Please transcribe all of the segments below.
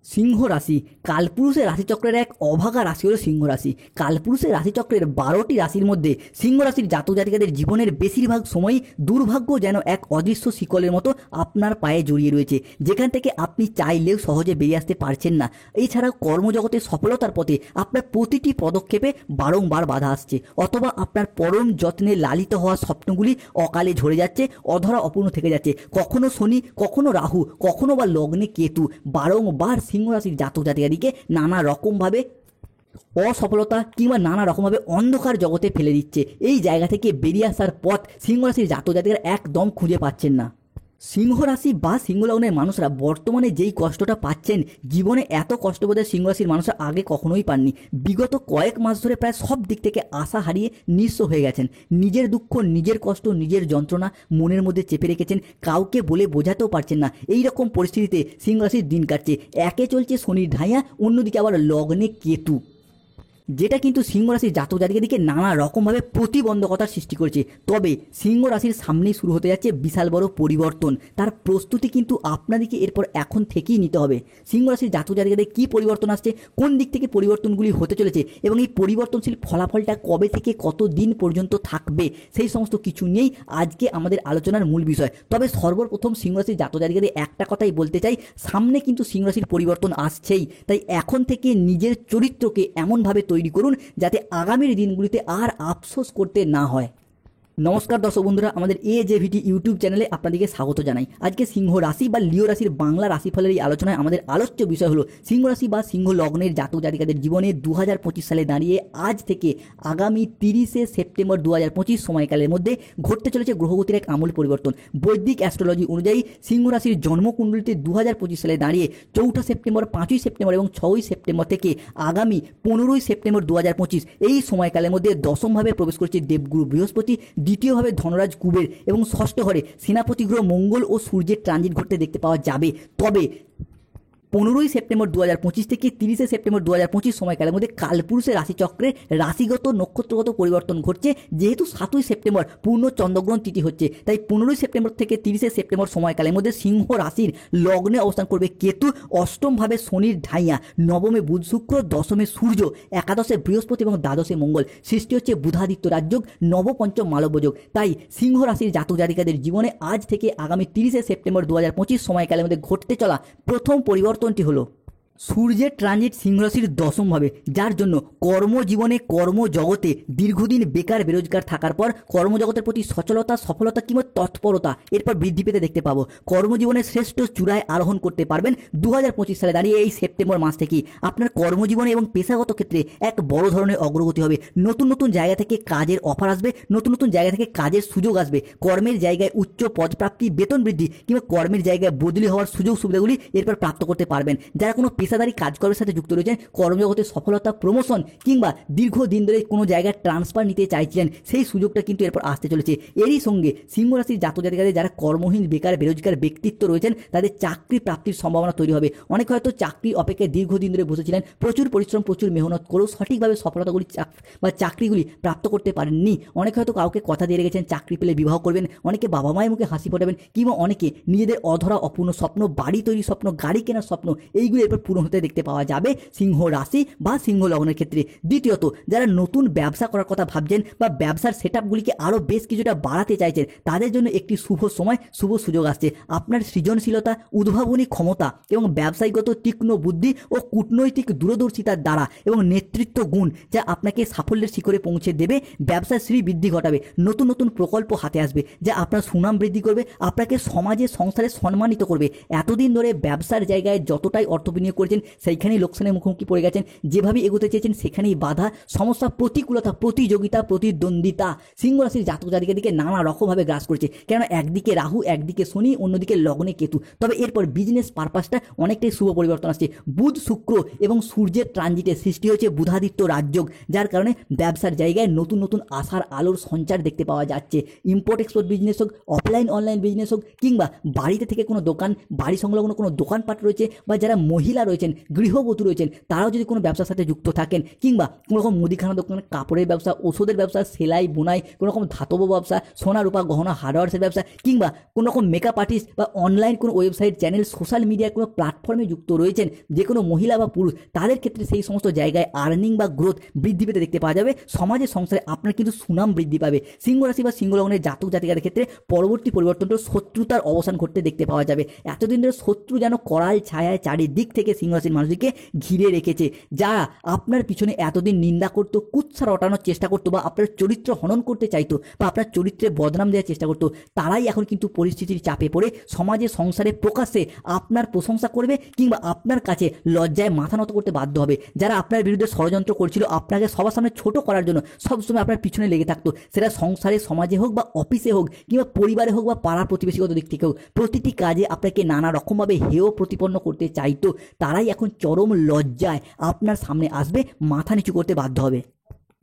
সিংহ রাশি কালপুরুষের রাশিচক্রের এক অভাগা রাশি হলো সিংহ রাশি। কালপুরুষের রাশিচক্রের 12টি রাশির মধ্যে সিংহ রাশির জাতক জাতিকাদের জীবনের বেশিরভাগ সময়ই দুর্ভাগ্য যেন এক অদৃশ্য শিকলের মতো আপনার পায়ে জড়িয়ে রয়েছে, যেখান থেকে আপনি চাইলেও সহজে বেরিয়ে আসতে পারছেন না। এছাড়াও কর্মজগতে সফলতার পথে আপনার প্রতিটি পদক্ষেপে বারংবার বাধা আসছে, অথবা আপনার পরম যত্নে লালিত হওয়া স্বপ্নগুলি অকালে ঝরে যাচ্ছে, অধরা অপূর্ণ থেকে যাচ্ছে। কখনো শনি, কখনো রাহু, কখনো বা লগ্নে কেতু বারংবার সিংহ রাশির জাতক জাতিকাদিকে নানা রকমভাবে অসফলতা কিংবা নানা রকমভাবে অন্ধকার জগতে ফেলে দিচ্ছে। এই জায়গা থেকে বেরিয়ে আসার পথ সিংহ রাশির জাতক জাতিকারা একদম খুঁজে পাচ্ছেন না। সিংহ রাশি বা সিংহ লগ্নের মানুষরা বর্তমানে যেই কষ্টটা পাচ্ছেন, জীবনে এত কষ্ট বোধহয় সিংহ রাশির মানুষরা আগে কখনোই পাননি। বিগত কয়েক মাস ধরে প্রায় সব দিক থেকে আশা হারিয়ে নিঃস্ব হয়ে গেছেন। নিজের দুঃখ, নিজের কষ্ট, নিজের যন্ত্রণা মনের মধ্যে চেপে রেখেছেন, কাউকে বলে বোঝাতেও পারছেন না। এই রকম পরিস্থিতিতে সিংহ রাশির দিন কাটছে। একে চলছে শনির ঢাইয়া, অন্যদিকে আবার লগ্নে কেতু, যেটা কিন্তু সিংহ রাশির জাতক জাতিকাদেরকে নানা রকমভাবে প্রতিবন্ধকতার সৃষ্টি করেছে। তবে সিংহ রাশির সামনেই শুরু হতে যাচ্ছে বিশাল বড় পরিবর্তন। তার প্রস্তুতি কিন্তু আপনাদেরকে এরপর এখন থেকেই নিতে হবে। সিংহ রাশির জাতক জাতিকাদের কী পরিবর্তন আসছে, কোন দিক থেকে পরিবর্তনগুলি হতে চলেছে এবং এই পরিবর্তনশীল ফলাফলটা কবে থেকে কত দিন পর্যন্ত থাকবে, সেই সমস্ত কিছু নিয়েই আজকে আমাদের আলোচনার মূল বিষয়। তবে সর্বপ্রথম সিংহ রাশির জাতক জাতিকাদের একটা কথাই বলতে চাই, সামনে কিন্তু সিংহ রাশির পরিবর্তন আসছেই। তাই এখন থেকে নিজের চরিত্রকে এমনভাবে তৈরি করুন যাতে আগামীর দিনগুলিতে আর আফসোস করতে না হয়। নমস্কার দর্শক বন্ধুরা, আমাদের AJVT ইউটিউব চ্যানেলে আপনাদেরকে স্বাগত জানাই। আজকে সিংহ রাশি বা লিও রাশির বাংলা রাশিফলের এই আলোচনায় আমাদের আলোচ্য বিষয় হলো সিংহ রাশি বা সিংহ লগ্নের জাতক জাতিকাদের জীবনে 2025 সালে দাঁড়িয়ে আজ থেকে আগামী 30শে সেপ্টেম্বর 2025 সময়কালের মধ্যে ঘটতে চলেছে গ্রহগতির এক আমূল পরিবর্তন। বৈদিক অ্যাস্ট্রোলজি অনুযায়ী সিংহ রাশির জন্মকুণ্ডলিতে 2025 সালে দাঁড়িয়ে 4 সেপ্টেম্বর, 5 সেপ্টেম্বর এবং 6 সেপ্টেম্বর থেকে আগামী 15 সেপ্টেম্বর 2025 এই সময়কালের মধ্যে দশমভাবে প্রবেশ করছে দেবগুরু বৃহস্পতি, দ্বিতীয়ভাবে ধনরাজ কুবের এবং ষষ্ঠ ঘরে সেনাপতি গ্রহ মঙ্গল ও সূর্যের ট্রানজিট ঘটতে দেখতে পাওয়া যাবে। তবে 15 সেপ্টেম্বর 2025 থেকে 30শে সেপ্টেম্বর 2025 সময়কালের মধ্যে কালপুরুষের রাশিচক্রে রাশিগত নক্ষত্রগত পরিবর্তন ঘটছে। যেহেতু 7 সেপ্টেম্বর পূর্ণ চন্দ্রগ্রহণ তিথি হচ্ছে, তাই 15 সেপ্টেম্বর থেকে 30শে সেপ্টেম্বর সময়কালের মধ্যে সিংহ রাশির লগ্নে অবস্থান করবে কেতু, অষ্টমভাবে শনির ঢাইয়া, নবমে বুধ শুক্র, দশমে সূর্য, একাদশে বৃহস্পতি এবং দ্বাদশে মঙ্গল। সৃষ্টি হচ্ছে বুধাদিত্য রাজযোগ, নবপঞ্চম মালব্যযোগ। তাই সিংহ রাশির জাতক জাতিকাদের জীবনে আজ থেকে আগামী 30শে সেপ্টেম্বর 2025 সময়কালের মধ্যে ঘটতে চলা প্রথম পরিবর্তনটি হলো সূর্যের ট্রানজিট সিংহ রাশির দশমভাবে, যার জন্য কর্মজীবনে কর্মজগতে দীর্ঘদিন বেকার বেরোজগার থাকার পর কর্মজগতের প্রতি সচলতা, সফলতা কিংবা তৎপরতা এরপর বৃদ্ধি পেতে দেখতে পাবো। কর্মজীবনের শ্রেষ্ঠ চূড়ায় আরোহণ করতে পারবেন 2025 সালে দাঁড়িয়ে এই সেপ্টেম্বর মাস থেকেই। আপনার কর্মজীবনে এবং পেশাগত ক্ষেত্রে এক বড় ধরনের অগ্রগতি হবে। নতুন নতুন জায়গা থেকে কাজের অফার আসবে, নতুন নতুন জায়গা থেকে কাজের সুযোগ আসবে। কর্মের জায়গায় উচ্চ পদপ্রাপ্তি, বেতন বৃদ্ধি কিংবা কর্মের জায়গায় বদলি হওয়ার সুযোগ সুবিধাগুলি এরপর প্রাপ্ত করতে পারবেন। যারা কোনো পেশাদারি কাজকর্মের সাথে যুক্ত রয়েছেন, কর্মজগতে সফলতা, প্রমোশন কিংবা দীর্ঘদিন ধরে কোনো জায়গায় ট্রান্সফার নিতে চাইছিলেন, সেই সুযোগটা কিন্তু এরপর আসতে চলেছে। এরই সঙ্গে সিংহ রাশির জাতক জাতিকাদের যারা কর্মহীন, বেকার, বেরোজগার ব্যক্তিত্ব রয়েছেন, তাদের চাকরি প্রাপ্তির সম্ভাবনা তৈরি হবে। অনেকে হয়তো চাকরি অপেক্ষায় দীর্ঘদিন ধরে বসেছিলেন, প্রচুর পরিশ্রম, প্রচুর মেহনত করেও সঠিকভাবে সফলতাগুলি বা চাকরিগুলি প্রাপ্ত করতে পারেননি। অনেকে হয়তো কাউকে কথা দিয়ে রেখেছেন চাকরি পেলে বিবাহ করবেন, অনেকে বাবা মায়ের মুখে হাসি ফোটাবেন, কিংবা অনেকে নিজেদের অধরা অপূর্ণ স্বপ্ন, বাড়ি তৈরির স্বপ্ন, গাড়ি কেনার স্বপ্ন, এইগুলো এরপর পূরণ হতে দেখতে পাওয়া যাবে সিংহ রাশি বা সিংহ লগ্নের ক্ষেত্রে। দ্বিতীয়ত, যারা নতুন ব্যবসা করার কথা ভাবছেন বা ব্যবসার সেটআপগুলিকে আরও বেশ কিছুটা বাড়াতে চাইছেন, তাদের জন্য একটি শুভ সময়, শুভ সুযোগ আসছে। আপনার সৃজনশীলতা, উদ্ভাবনী ক্ষমতা এবং ব্যবসায়িকগত তীক্ষ্ণ বুদ্ধি ও কূটনৈতিক দূরদর্শিতার দ্বারা এবং নেতৃত্ব গুণ যা আপনাকে সাফল্যের শিখরে পৌঁছে দেবে, ব্যবসার শ্রী বৃদ্ধি ঘটাবে। নতুন নতুন প্রকল্প হাতে আসবে যা আপনার সুনাম বৃদ্ধি করবে, আপনাকে সমাজে, সংসারে সম্মানিত করবে। এতদিন ধরে ব্যবসার জায়গায় যতটাই অর্থ বিনিয়োগ করেছেন, সেইখানেই লোকসানের মুখোমুখি পড়ে গেছেন। যেভাবে এগোতে চেয়েছেন সেখানেই বাধা, সমস্যা, প্রতিকূলতা, প্রতিযোগিতা, প্রতিদ্বন্দ্বিতা সিংহ রাশির জাতক জাতিকাদেরকে নানা রকমভাবে গ্রাস করছে। কেন একদিকে রাহু, একদিকে শনি, অন্যদিকে লগ্নে কেতু। তবে এরপর বিজনেস পারপাসটা অনেকটাই শুভ পরিবর্তন আসছে। বুধ শুক্র এবং সূর্যের ট্রানজিটে সৃষ্টি হয়েছে বুধাদিত্য রাজযোগ, যার কারণে ব্যবসার জায়গায় নতুন নতুন আশার আলোর সঞ্চার দেখতে পাওয়া যাচ্ছে। ইম্পোর্ট এক্সপোর্ট বিজনেস হোক, অফলাইন অনলাইন বিজনেস হোক, কিংবা বাড়িতে থেকে কোনো দোকান, বাড়ি সংলগ্ন কোনো দোকানপাট রয়েছে, বা যারা মহিলা রয়েছে রয়েছেন, গৃহবধূ রয়েছেন, তারাও যদি কোনো ব্যবসার সাথে যুক্ত থাকেন, কিংবা কোনো রকম মুদিখানা দোকান, কাপড়ের ব্যবসা, ওষুধের ব্যবসা, সেলাই বুনাই, কোনো রকম ধাতব ব্যবসা, সোনা রূপা গহনা হার্ডওয়্যার্সের ব্যবসা, কিংবা কোনো রকম মেকআপ আর্টিস্ট বা অনলাইন কোনো ওয়েবসাইট চ্যানেল, সোশ্যাল মিডিয়ার কোনো প্ল্যাটফর্মে যুক্ত রয়েছেন, যে কোনো মহিলা বা পুরুষ, তাদের ক্ষেত্রে সেই সমস্ত জায়গায় আর্নিং বা গ্রোথ বৃদ্ধি পেতে দেখতে পাওয়া যাবে। সমাজে সংসারে আপনার কিন্তু সুনাম বৃদ্ধি পাবে। সিংহ রাশি বা সিংহ লগ্নের জাতক জাতিকাদের ক্ষেত্রে পরবর্তী পরিবর্তনটা শত্রুতার অবসান ঘটতে দেখতে পাওয়া যাবে। এতদিন ধরে শত্রু যেন করাল ছায়ায় চারিদিক থেকে সিংহ রাশির মানুষদেরকে ঘিরে রেখেছে। যারা আপনার পিছনে এতদিন নিন্দা করতো, কুৎসা রটানোর চেষ্টা করতো, বা আপনার চরিত্র হনন করতে চাইতো, বা আপনার চরিত্রে বদনাম দেওয়ার চেষ্টা করতো, তারাই এখন কিন্তু পরিস্থিতির চাপে পড়ে সমাজে সংসারে প্রকাশ্যে আপনার প্রশংসা করবে, কিংবা আপনার কাছে লজ্জায় মাথা নত করতে বাধ্য হবে। যারা আপনার বিরুদ্ধে ষড়যন্ত্র করছিল, আপনাকে সবার সামনে ছোট করার জন্য সবসময় আপনার পিছনে লেগে থাকতো, সেটা সংসারে, সমাজে হোক, বা অফিসে হোক, কিংবা পরিবারে হোক, বা পাড়া প্রতিবেশীগত দিক থেকে হোক, প্রতিটি কাজে আপনাকে নানা রকমভাবে হেয় প্রতিপন্ন করতে চাইতো, তারাই এখন চরম লজ্জায় আপনার সামনে আসবে, মাথা নিচু করতে বাধ্য হবে।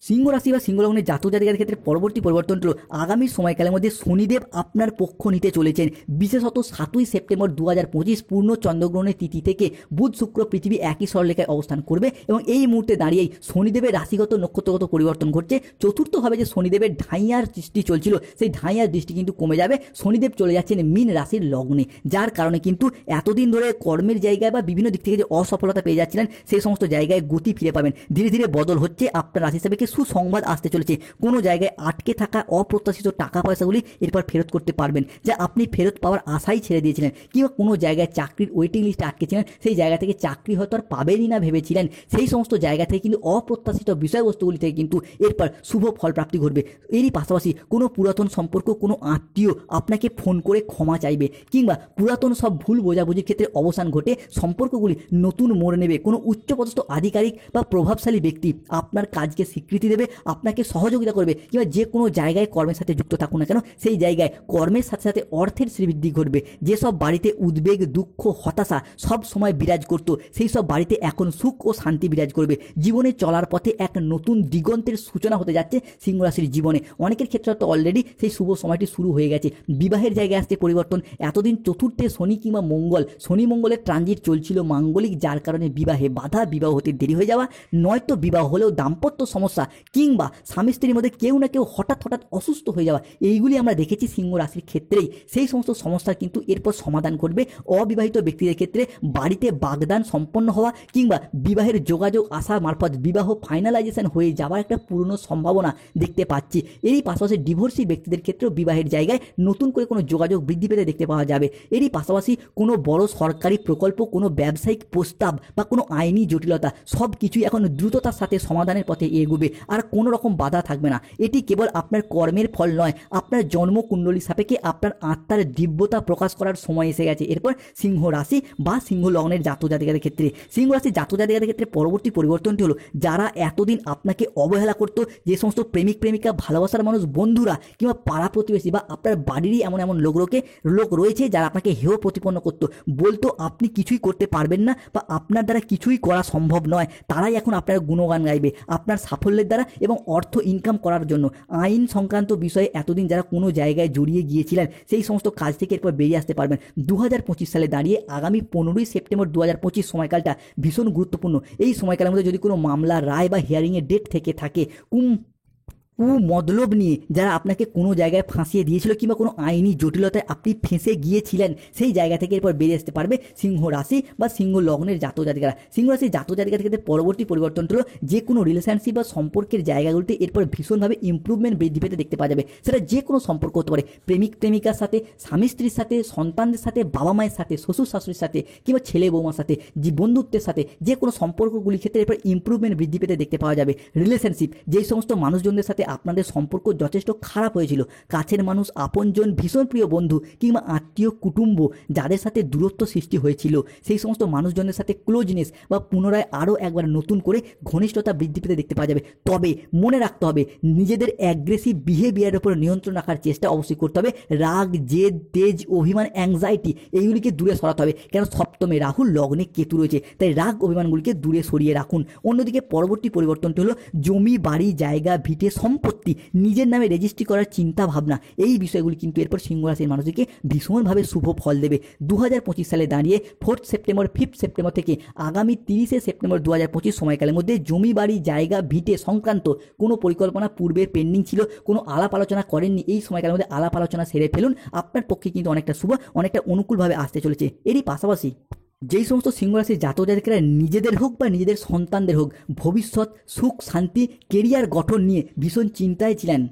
সিংহ রাশি বা সিংহ লগ্নের জাতক জাতিকাদের ক্ষেত্রে পরবর্তী পরিবর্তন হলো আগামী সময়কালের মধ্যে শনিদেব আপনার পক্ষ নিতে চলেছেন। বিশেষত 7ই সেপ্টেম্বর 2025 পূর্ণ চন্দ্রগ্রহণের তিথি থেকে বুধ শুক্র পৃথিবী একই সরলরেখায় অবস্থান করবে, এবং এই মুহূর্তে দাঁড়িয়েই শনিদেবের রাশিগত নক্ষত্রগত পরিবর্তন ঘটছে। চতুর্থভাবে যে শনিদেবের ঢাইয়ার দৃষ্টি চলছিল, সেই ঢাইয়ার দৃষ্টি কিন্তু কমে যাবে। শনিদেব চলে যাচ্ছেন মীন রাশির লগ্নে, যার কারণে কিন্তু এতদিন ধরে কর্মের জায়গায় বা বিভিন্ন দিক থেকে যে অসফলতা পেয়ে যাচ্ছিলেন, সেই সমস্ত জায়গায় গতি ফিরে পাবেন। ধীরে ধীরে বদল হচ্ছে, আপনার রাশি হিসাবে সুসংবাদ আসতে চলেছে। কোনো জায়গায় আটকে থাকা অপ্রত্যাশিত টাকা পয়সাগুলি এরপর ফেরত করতে পারবেন, যা আপনি ফেরত পাওয়ার আশাই ছেড়ে দিয়েছিলেন, কিংবা কোনো জায়গায় চাকরির ওয়েটিং লিস্টে আটকেছিলেন, সেই জায়গা থেকে চাকরি হয়তো আর পাবেনই না ভেবেছিলেন, সেই সমস্ত জায়গা থেকে কিন্তু অপ্রত্যাশিত বিষয়বস্তুগুলি থেকে কিন্তু এরপর শুভ ফল প্রাপ্তি ঘটবে। এরই পাশাপাশি কোনো পুরাতন সম্পর্ক, কোনো আত্মীয় আপনাকে ফোন করে ক্ষমা চাইবে, কিংবা পুরাতন সব ভুল বোঝাবুঝির ক্ষেত্রে অবসান ঘটে সম্পর্কগুলি নতুন মোড় নেবে। কোনো উচ্চপদস্থ আধিকারিক বা প্রভাবশালী ব্যক্তি আপনার কাজকে স্বীকৃতি দেবে, আপনাকে সহযোগিতা করবে, কিংবা যে কোনো জায়গায় কর্মের সাথে যুক্ত থাকুন না কেন, সেই জায়গায় কর্মের সাথে সাথে অর্থের শ্রীবৃদ্ধি ঘটবে। যেসব বাড়িতে উদ্বেগ, দুঃখ, হতাশা সব সময় বিরাজ করত, সেই সব বাড়িতে এখন সুখ ও শান্তি বিরাজ করবে। জীবনে চলার পথে এক নতুন দিগন্তের সূচনা হতে যাচ্ছে সিংহ রাশির জীবনে। অনেকের ক্ষেত্রে তো অলরেডি সেই শুভ সময়টি শুরু হয়ে গেছে। বিবাহের জায়গায় আসছে পরিবর্তন। এতদিন চতুর্থে শনি কিংবা মঙ্গল, শনি মঙ্গলের ট্রানজিট চলছিল মাঙ্গলিক, যার কারণে বিবাহে বাধা, বিবাহ হতে দেরি হয়ে যাওয়া, নয়তো বিবাহ হলেও দাম্পত্য সমস্যা, কিংবা স্বামী স্ত্রীর মধ্যে কেউ না কেউ হঠাৎ অসুস্থ হয়ে যাওয়া, এইগুলি আমরা দেখেছি সিংহ রাশির ক্ষেত্রেই। সেই সমস্ত সমস্যার কিন্তু এরপর সমাধান করবে। অবিবাহিত ব্যক্তিদের ক্ষেত্রে বাড়িতে বাগদান সম্পন্ন হওয়া, কিংবা বিবাহের যোগাযোগ আসা মারফত বিবাহ ফাইনালাইজেশন হয়ে যাওয়ার একটা পূর্ণ সম্ভাবনা দেখতে পাচ্ছি। এরই পাশাপাশি ডিভোর্সি ব্যক্তিদের ক্ষেত্রেও বিবাহের জায়গায় নতুন করে কোনো যোগাযোগ বৃদ্ধি পেতে দেখতে পাওয়া যাবে। এরই পাশাপাশি কোনো বড় সরকারি প্রকল্প, কোনো ব্যবসায়িক প্রস্তাব, বা কোনো আইনি জটিলতা সব কিছুই এখন দ্রুততার সাথে সমাধানের পথে এগোবে, আর কোনো রকম বাধা থাকবে না। এটি কেবল আপনার কর্মের ফল নয়, আপনার জন্মকুণ্ডলী সাপেক্ষে আপনার আত্মার দিব্যতা প্রকাশ করার সময় এসে গেছে। এরপর সিংহ রাশি বা সিংহ লগ্নের জাতক জাতিকাদের ক্ষেত্রে, সিংহ রাশি জাতক জাতিকাদের ক্ষেত্রে পরবর্তী পরিবর্তনটি হলো, যারা এতদিন আপনাকে অবহেলা করতো, যে সমস্ত প্রেমিক প্রেমিকা, ভালোবাসার মানুষ, বন্ধুরা, কিংবা পাড়া প্রতিবেশী, বা আপনার বাড়িরই এমন লোক রয়েছে যারা আপনাকে হেয় প্রতিপন্ন করতো, বলতো আপনি কিছুই করতে পারবেন না, বা আপনার দ্বারা কিছুই করা সম্ভব নয়, তারাই এখন আপনার গুণগান গাইবে আপনার সাফল্যের দ্বারা এবং অর্থ ইনকাম করার জন্য। আইন সংক্রান্ত বিষয়ে এতদিন যারা কোনো জায়গায় জড়িয়ে গিয়েছিলেন, সেই সমস্ত কাজ থেকে এরপর বেরিয়ে আসতে পারবেন। 2025 সালে দাঁড়িয়ে আগামী 15ই সেপ্টেম্বর 2025 সময়কালটা ভীষণ গুরুত্বপূর্ণ। এই সময়কালের মধ্যে যদি কোনো মামলা, রায় বা হিয়ারিংয়ের ডেট থেকে থাকে, মতলব নিয়ে যারা আপনাকে কোনো জায়গায় ফাঁসিয়ে দিয়েছিল, কিংবা কোনো আইনি জটিলতায় আপনি ফেঁসে গিয়েছিলেন, সেই জায়গা থেকে এরপর বেরিয়ে আসতে পারবে সিংহ রাশি বা সিংহ লগ্নের জাতক জাতিকারা। সিংহ রাশির জাতক জাতিকাদের ক্ষেত্রে পরবর্তী পরিবর্তন হলো, যে কোনো রিলেশনশিপ বা সম্পর্কের জায়গাগুলিতে এরপর ভীষণভাবে ইম্প্রুভমেন্ট বৃদ্ধি পেতে দেখতে পাওয়া যাবে। সেটা যে কোনো সম্পর্ক হতে পারে, প্রেমিক প্রেমিকার সাথে, স্বামী স্ত্রীর সাথে, সন্তানদের সাথে, বাবা মায়ের সাথে, শ্বশুর শাশুড়ির সাথে, কিংবা ছেলে বৌমার সাথে, যে বন্ধুত্বের সাথে, যে কোনো সম্পর্কগুলির ক্ষেত্রে এরপর ইম্প্রুভমেন্ট বৃদ্ধি পেতে দেখতে পাওয়া যাবে। রিলেশনশিপ, যেই সমস্ত মানুষজনদের সাথে আপনাদের সম্পর্ক যথেষ্ট খারাপ হয়েছিল, কাছের মানুষ, আপনজন, ভীষণ প্রিয় বন্ধু, কিংবা আত্মীয় কুটুম্ব, যাদের সাথে দূরত্ব সৃষ্টি হয়েছিল, সেই সমস্ত মানুষজনের সাথে ক্লোজনেস বা পুনরায় আরও একবার নতুন করে ঘনিষ্ঠতা বৃদ্ধি পেতে দেখতে পাওয়া যাবে। তবে মনে রাখতে হবে, নিজেদের অ্যাগ্রেসিভ বিহেভিয়ারের উপর নিয়ন্ত্রণ রাখার চেষ্টা অবশ্যই করতে হবে। রাগ, জেদ, তেজ, অভিমান, অ্যাংজাইটি এইগুলিকে দূরে সরাতে হবে, কেন সপ্তমে রাহু, লগ্নে কেতু রয়েছে, তাই রাগ অভিমানগুলিকে দূরে সরিয়ে রাখুন। অন্যদিকে পরবর্তী পরিবর্তনটি হলো, জমি, বাড়ি, জায়গা, ভিটে সম্পত্তি নিজের নামে রেজিস্ট্রি করার চিন্তা ভাবনা, এই বিষয়গুলি কিন্তু এরপর সিংহ রাশির মানুষকে ভীষণভাবে শুভ ফল দেবে। 2025 সালে দাঁড়িয়ে 4 সেপ্টেম্বর 5 সেপ্টেম্বর থেকে আগামী 30 সেপ্টেম্বর 2025 সময়কালের মধ্যে জমি বাড়ি জায়গা ভিটে সংক্রান্ত কোনো পরিকল্পনা পূর্বের পেন্ডিং ছিল, কোনো আলাপ আলোচনা করেননি, এই সময়কালের মধ্যে আলাপ আলোচনা সেরে ফেলুন। আপনার পক্ষে কিন্তু অনেকটা শুভ, অনেকটা অনুকূলভাবে আসতে চলেছে। এরই পাশাপাশি যেই সমস্ত সিংহ রাশির জাতক জাতিকারা নিজেদের হোক বা নিজেদের সন্তানদের হোক ভবিষ্যৎ সুখ শান্তি কেরিয়ার গঠন নিয়ে ভীষণ চিন্তায় ছিলেন,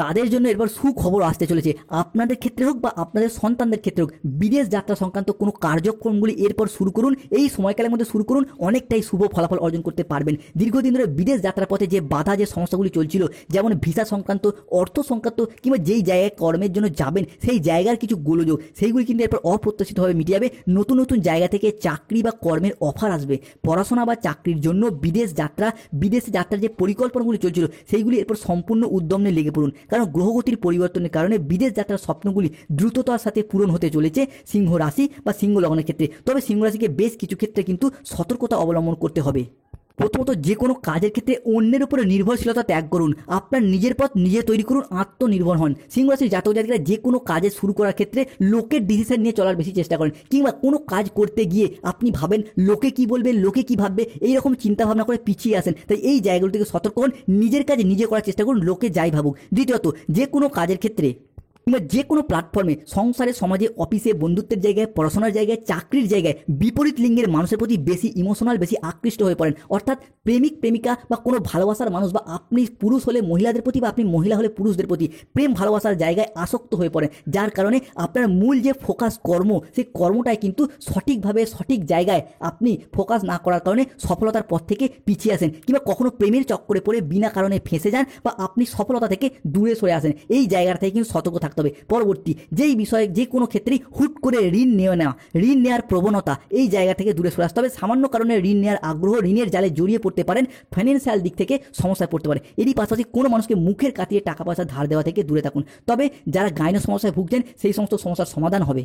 তাদের জন্য এরপর সুখবর আসতে চলেছে। আপনাদের ক্ষেত্রে হোক বা আপনাদের সন্তানদের ক্ষেত্রে হোক বিদেশ যাত্রা সংক্রান্ত কোনো কার্যক্রমগুলি এরপর শুরু করুন, এই সময়কালের মধ্যে শুরু করুন, অনেকটাই শুভ ফলাফল অর্জন করতে পারবেন। দীর্ঘদিন ধরে বিদেশ যাত্রার পথে যে বাধা যে সমস্যাগুলি চলছিল, যেমন ভিসা সংক্রান্ত, অর্থ সংক্রান্ত কিংবা যেই জায়গায় কর্মের জন্য যাবেন সেই জায়গার কিছু গোলযোগ, সেইগুলি কিন্তু এরপর অপ্রত্যাশিতভাবে মিটে যাবে। নতুন নতুন জায়গা থেকে চাকরি বা কর্মের অফার আসবে। পড়াশোনা বা চাকরির জন্য বিদেশ যাত্রার যে পরিকল্পনাগুলি চলছিল সেইগুলি এরপর সম্পূর্ণ উদ্যম নিয়ে লেগে পড়ুন, কারণ গ্রহগতির পরিবর্তনের কারণে বিদেশ যাত্রার স্বপ্নগুলি দ্রুততার সাথে পূরণ হতে চলেছে সিংহ রাশি বা সিংহ লগ্নের ক্ষেত্রে। তবে সিংহ রাশিকে বেশ কিছু ক্ষেত্রে কিন্তু সতর্কতা অবলম্বন করতে হবে। প্রথমত, যে কোনো কাজের ক্ষেত্রে অন্যের উপরে নির্ভরশীলতা ত্যাগ করুন, আপনার নিজের পথ নিজে তৈরি করুন, আত্মনির্ভর হন। সিংহ রাশির জাতক জাতিকারা যে কোনো কাজে শুরু করার ক্ষেত্রে লোকের ডিসিশন নিয়ে চলার বেশি চেষ্টা করেন, কিংবা কোনো কাজ করতে গিয়ে আপনি ভাবেন লোকে কি বলবে, লোকে কি ভাববে, এইরকম চিন্তা ভাবনা করে পিছিয়ে আসেন। তাই এই জায়গাগুলো থেকে সতর্ক হন, নিজের কাজ নিজে করার চেষ্টা করুন, লোকে যাই ভাবুক। দ্বিতীয়ত, যে কোনো কাজের ক্ষেত্রে কিংবা যে কোনো প্ল্যাটফর্মে, সংসারে, সমাজে, অফিসে, বন্ধুত্বের জায়গায়, পড়াশোনার জায়গায়, চাকরির জায়গায় বিপরীত লিঙ্গের মানুষের প্রতি বেশি ইমোশনাল, বেশি আকৃষ্ট হয়ে পড়েন। অর্থাৎ প্রেমিক প্রেমিকা বা কোনো ভালোবাসার মানুষ, বা আপনি পুরুষ হলে মহিলাদের প্রতি বা আপনি মহিলা হলে পুরুষদের প্রতি প্রেম ভালোবাসার জায়গায় আসক্ত হয়ে পড়েন, যার কারণে আপনার মূল যে ফোকাস কর্ম, সেই কর্মটাই কিন্তু সঠিকভাবে সঠিক জায়গায় আপনি ফোকাস না করার কারণে সফলতার পথ থেকে পিছিয়ে আসেন, কিংবা কখনো প্রেমের চক্করে পড়ে বিনা কারণে ফেঁসে যান, বা আপনি সফলতা থেকে দূরে সরে আসেন। এই জায়গাটা থেকে কিন্তু সতর্ক থাকতে হবে। পরবর্তী, যেই বিষয়ে যে কোনো ক্ষেত্রেই হুট করে ঋণ নেওয়ার প্রবণতা, এই জায়গা থেকে দূরে সরে আসতে হবে। সামান্য কারণে ঋণ নেওয়ার আগ্রহ, ঋণের জালে জড়িয়ে পড়তে পারেন, ফাইন্যান্সিয়াল দিক থেকে সমস্যায় পড়তে পারে। এরই পাশাপাশি কোনো মানুষকে মুখের কাটিয়ে টাকা পয়সা ধার দেওয়া থেকে দূরে থাকুন। তবে যারা গাইনো সমস্যায় ভুগছেন সেই সমস্ত সমস্যার সমাধান হবে।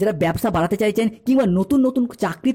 যারা ব্যবসা বাড়াতে চাইছেন কিংবা নতুন নতুন চাকরি